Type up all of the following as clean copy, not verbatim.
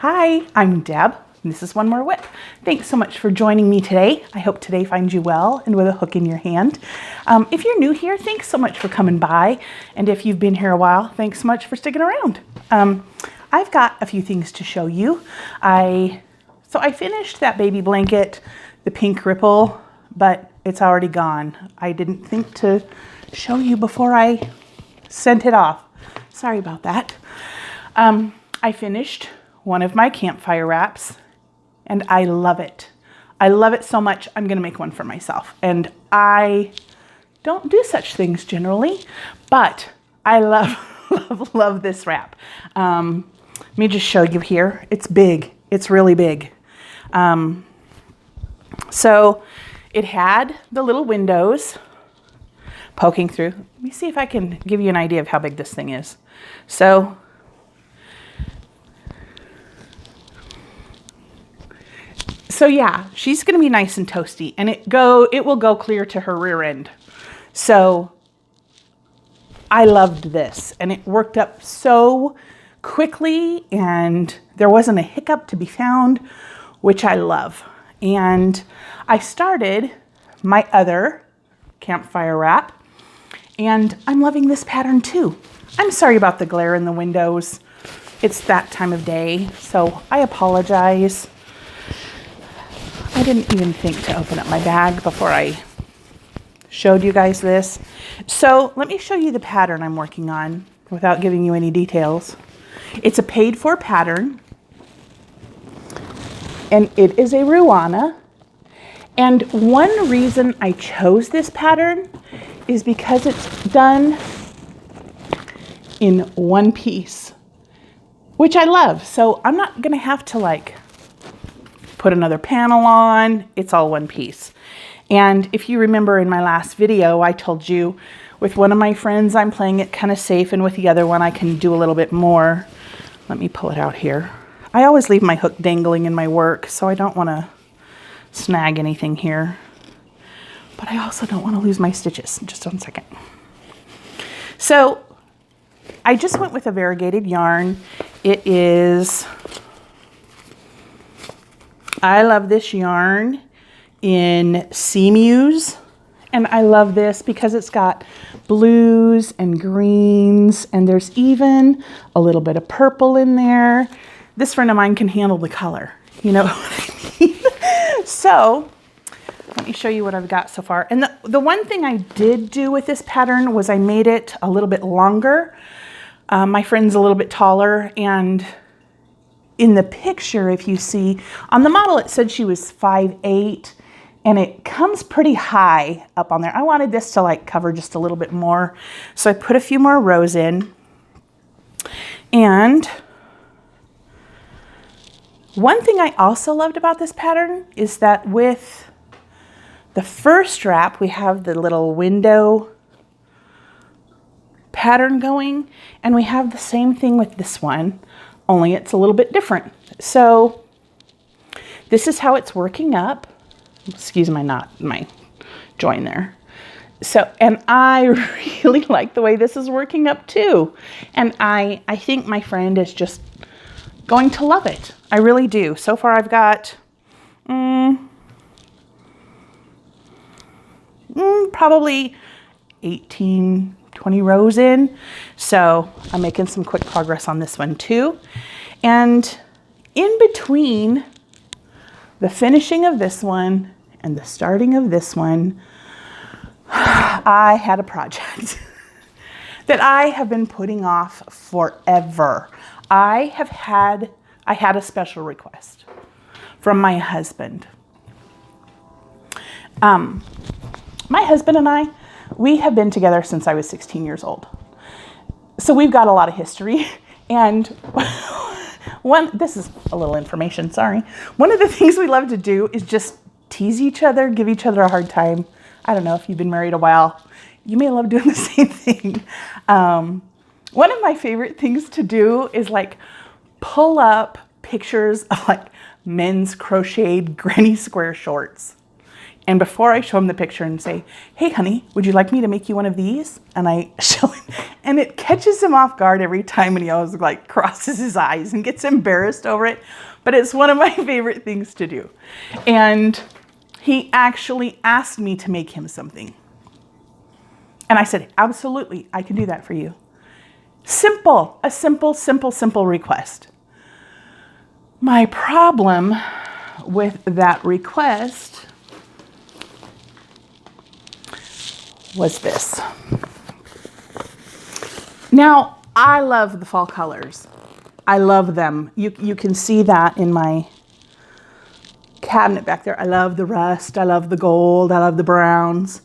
Hi, I'm Deb, and this is One More Whip. Thanks so much for joining me today. I hope today finds you well and with a hook in your hand. If you're new here, thanks so much for coming by. And if you've been here a while, thanks so much for sticking around. I've got a few things to show you. So I finished that baby blanket, the pink ripple, but it's already gone. I didn't think to show you before I sent it off. Sorry about that. I finished one of my campfire wraps and I love it. I love it so much, I'm gonna make one for myself. And I don't do such things generally, but I love this wrap. Let me just show you here. It's big, it's really big. So it had the little windows poking through. Let me see if I can give you an idea of how big this thing is. So yeah, she's gonna be nice and toasty, and it will go clear to her rear end. So I loved this, and it worked up so quickly, and there wasn't a hiccup to be found, which I love. And I started my other campfire wrap, and I'm loving this pattern too. I'm sorry about the glare in the windows. It's that time of day, so I apologize. I didn't even think to open up my bag before I showed you guys this. So let me show you the pattern I'm working on without giving you any details. It's a paid for pattern, and it is a Ruana. And one reason I chose this pattern is because it's done in one piece, which I love. So I'm not gonna have to put another panel on. It's all one piece. And if you remember in my last video, I told you with one of my friends, I'm playing it kind of safe, and with the other one, I can do a little bit more. Let me pull it out here. I always leave my hook dangling in my work, so I don't want to snag anything here. But I also don't want to lose my stitches. Just 1 second. So I just went with a variegated yarn. It is, I love this yarn in Seamews, and I love this because it's got blues and greens, and there's even a little bit of purple in there. This friend of mine can handle the color, you know what I mean? So let me show you what I've got so far. And the one thing I did do with this pattern was I made it a little bit longer. My friend's a little bit taller, and in the picture, if you see, on the model it said she was 5'8", and it comes pretty high up on there. I wanted this to cover just a little bit more, so I put a few more rows in. And one thing I also loved about this pattern is that with the first wrap, we have the little window pattern going, and we have the same thing with this one, only it's a little bit different. So this is how it's working up. Excuse my knot, my join there. So, and I really like the way this is working up too. And I think my friend is just going to love it. I really do. So far I've got probably 18, 20 rows in. So I'm making some quick progress on this one too. And in between the finishing of this one and the starting of this one, I had a project that I have been putting off forever. I had a special request from my husband. My husband and I, we have been together since I was 16 years old. So we've got a lot of history, and this is a little information, sorry. One of the things we love to do is just tease each other, give each other a hard time. I don't know if you've been married a while, you may love doing the same thing. One of my favorite things to do is pull up pictures of men's crocheted granny square shorts And before I show him the picture and say, hey, honey, would you like me to make you one of these? And I show him, and it catches him off guard every time, and he always like crosses his eyes and gets embarrassed over it. But it's one of my favorite things to do. And he actually asked me to make him something. And I said, absolutely, I can do that for you. Simple, a simple request. My problem with that request was this. Now, I love the fall colors. I love them. You can see that in my cabinet back there. I love the rust. I love the gold. I love the browns.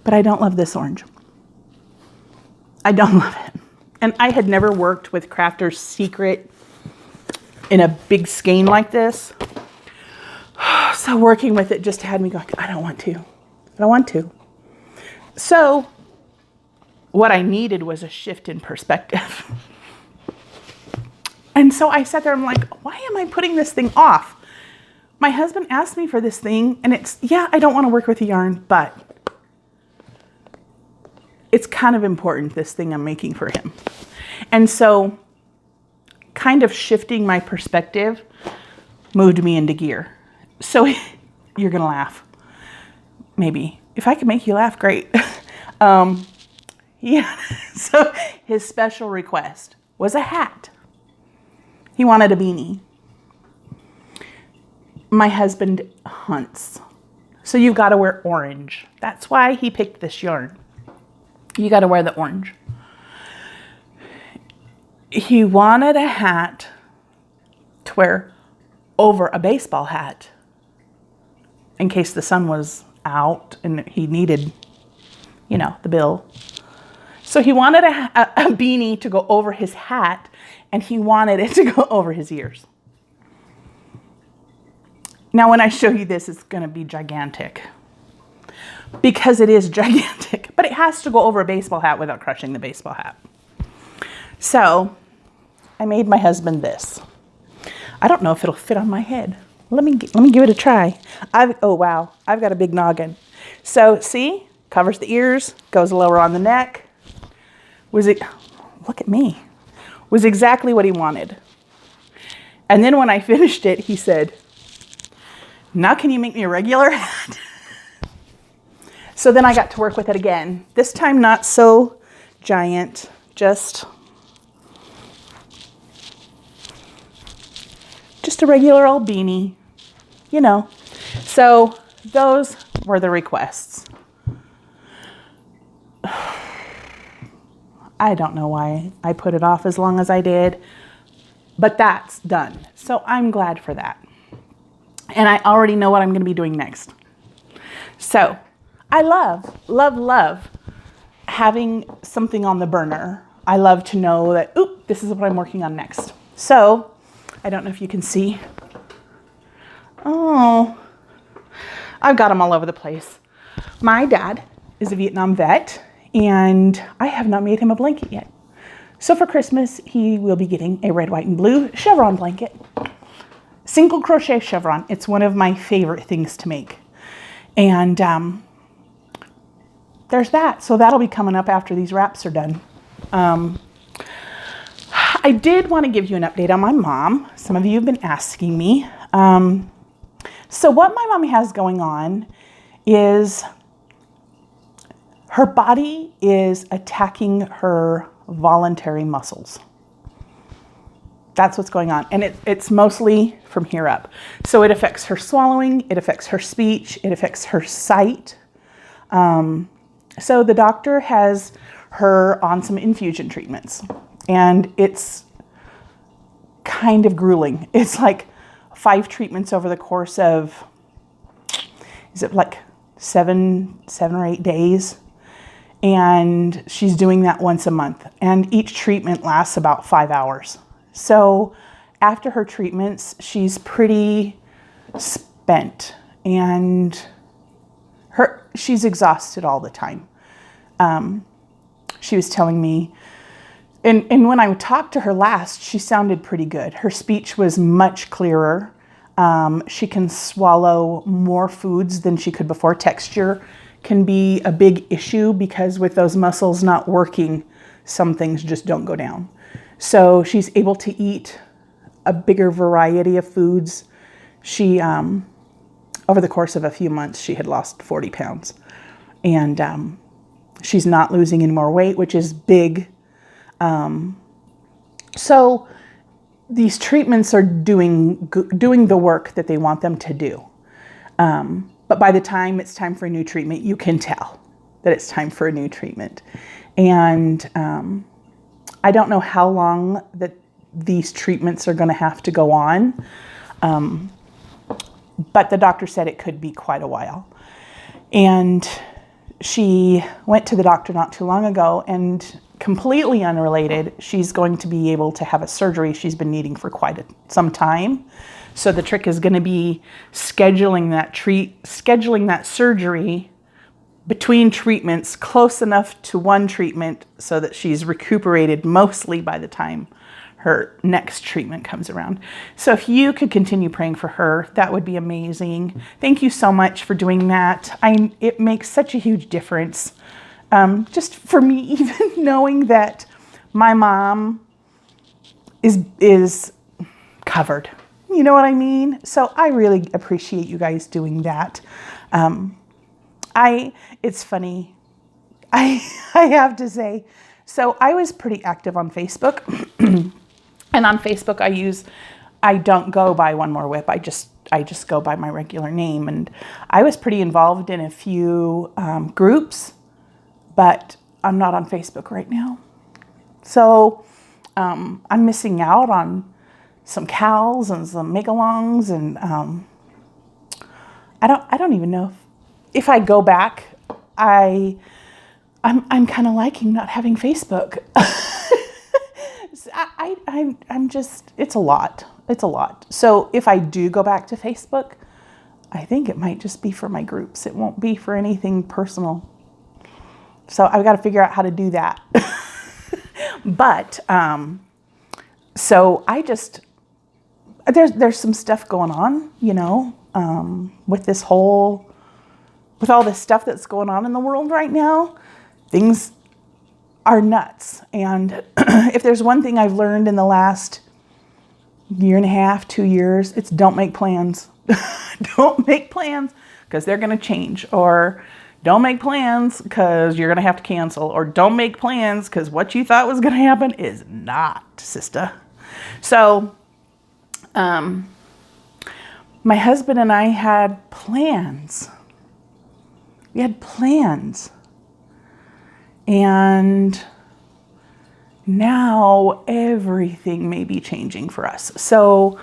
But I don't love this orange. I don't love it. And I had never worked with Crafter's Secret in a big skein like this. So working with it just had me going, I don't want to. I don't want to. So what I needed was a shift in perspective. And so I sat there and I'm like, why am I putting this thing off? My husband asked me for this thing, and it's, yeah, I don't want to work with the yarn, but it's kind of important, this thing I'm making for him. And so kind of shifting my perspective moved me into gear. So you're going to laugh. Maybe. If I can make you laugh, great. Yeah. So his special request was a hat. He wanted a beanie. My husband hunts. So you've got to wear orange. That's why he picked this yarn. You got to wear the orange. He wanted a hat to wear over a baseball hat in case the sun was out and he needed, you know, the bill. So he wanted a beanie to go over his hat, and he wanted it to go over his ears. Now, when I show you this, it's going to be gigantic. Because it is gigantic, but it has to go over a baseball hat without crushing the baseball hat. So I made my husband this. I don't know if it'll fit on my head. Let me give it a try. Oh wow, I've got a big noggin. So see, covers the ears, goes lower on the neck. Look at me. Was exactly what he wanted. And then when I finished it, he said, now can you make me a regular hat? So then I got to work with it again. This time not so giant, just a regular old beanie, you know. So those were the requests. I don't know why I put it off as long as I did, but that's done. So I'm glad for that. And I already know what I'm going to be doing next. So I love having something on the burner. I love to know that, oop, this is what I'm working on next. So I don't know if you can see. Oh, I've got them all over the place. My dad is a Vietnam vet, and I have not made him a blanket yet. So for Christmas, he will be getting a red, white, and blue chevron blanket. Single crochet chevron. It's one of my favorite things to make. And there's that. So that'll be coming up after these wraps are done. I did want to give you an update on my mom. Some of you have been asking me. So what my mom has going on is her body is attacking her voluntary muscles. That's what's going on. And it's mostly from here up. So it affects her swallowing, it affects her speech, it affects her sight. So the doctor has her on some infusion treatments, and it's kind of grueling. It's like 5 treatments over the course of, is it like 7 or 8 days? And she's doing that once a month. And each treatment lasts about 5 hours. So after her treatments, she's pretty spent, and she's exhausted all the time. She was telling me, and when I talked to her last, she sounded pretty good. Her speech was much clearer. She can swallow more foods than she could before. Texture can be a big issue because with those muscles not working, some things just don't go down. So she's able to eat a bigger variety of foods. She, over the course of a few months, she had lost 40 pounds. And she's not losing any more weight, which is big. So these treatments are doing the work that they want them to do. But by the time it's time for a new treatment, you can tell that it's time for a new treatment. And I don't know how long that these treatments are going to have to go on. But the doctor said it could be quite a while. And she went to the doctor not too long ago, and completely unrelated, she's going to be able to have a surgery she's been needing for quite some time. So the trick is going to be scheduling that surgery between treatments close enough to one treatment so that she's recuperated mostly by the time her next treatment comes around. So if you could continue praying for her, that would be amazing. Thank you so much for doing that. It makes such a huge difference. Just for me, even knowing that my mom is covered. You know what I mean? So I really appreciate you guys doing that. It's funny. I have to say, so I was pretty active on Facebook. And on Facebook, I don't go by One More Whip. I just go by my regular name. And I was pretty involved in a few groups, but I'm not on Facebook right now. So I'm missing out on some cows and some megalongs, and I don't even know if I go back. I'm kind of liking not having Facebook. I'm just, it's a lot. It's a lot. So if I do go back to Facebook, I think it might just be for my groups. It won't be for anything personal. So I've got to figure out how to do that. But, so I just, there's some stuff going on, with all this stuff that's going on in the world right now. Things are nuts. And if there's one thing I've learned in the last year and a half, 2 years, it's don't make plans. Don't make plans because they're going to change, or don't make plans because you're going to have to cancel, or don't make plans because what you thought was going to happen is not, sister. So, my husband and I had plans. We had plans. And now everything may be changing for us. So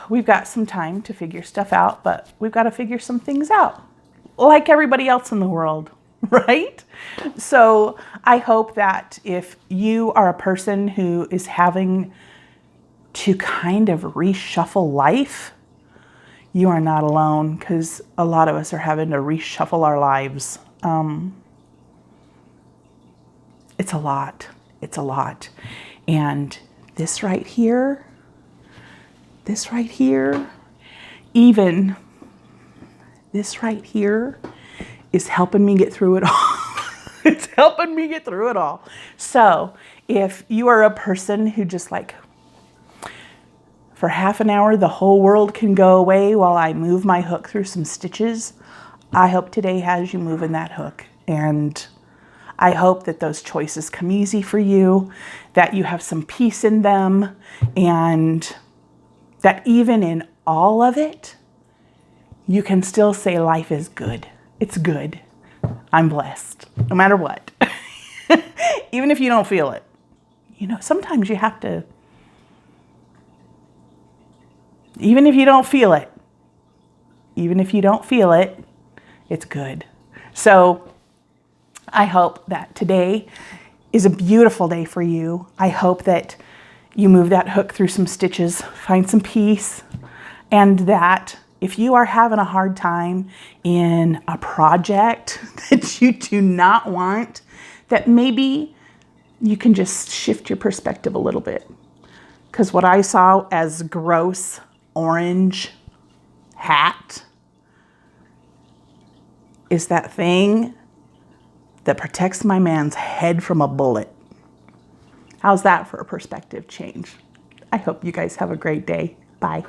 we've got some time to figure stuff out, but we've got to figure some things out like everybody else in the world, right? So I hope that if you are a person who is having to kind of reshuffle life, you are not alone, because a lot of us are having to reshuffle our lives. It's a lot. It's a lot. And this right here, even this right here is helping me get through it all. It's helping me get through it all. So if you are a person who just like, for half an hour, the whole world can go away while I move my hook through some stitches, I hope today has you moving that hook. And I hope that those choices come easy for you, that you have some peace in them, and that even in all of it, you can still say life is good. It's good. I'm blessed, no matter what. Even if you don't feel it. Sometimes you have to, even if you don't feel it, it's good. So I hope that today is a beautiful day for you. I hope that you move that hook through some stitches, find some peace, and that if you are having a hard time in a project that you do not want, that maybe you can just shift your perspective a little bit. Because what I saw as gross orange hat is that thing that protects my man's head from a bullet. How's that for a perspective change? I hope you guys have a great day. Bye.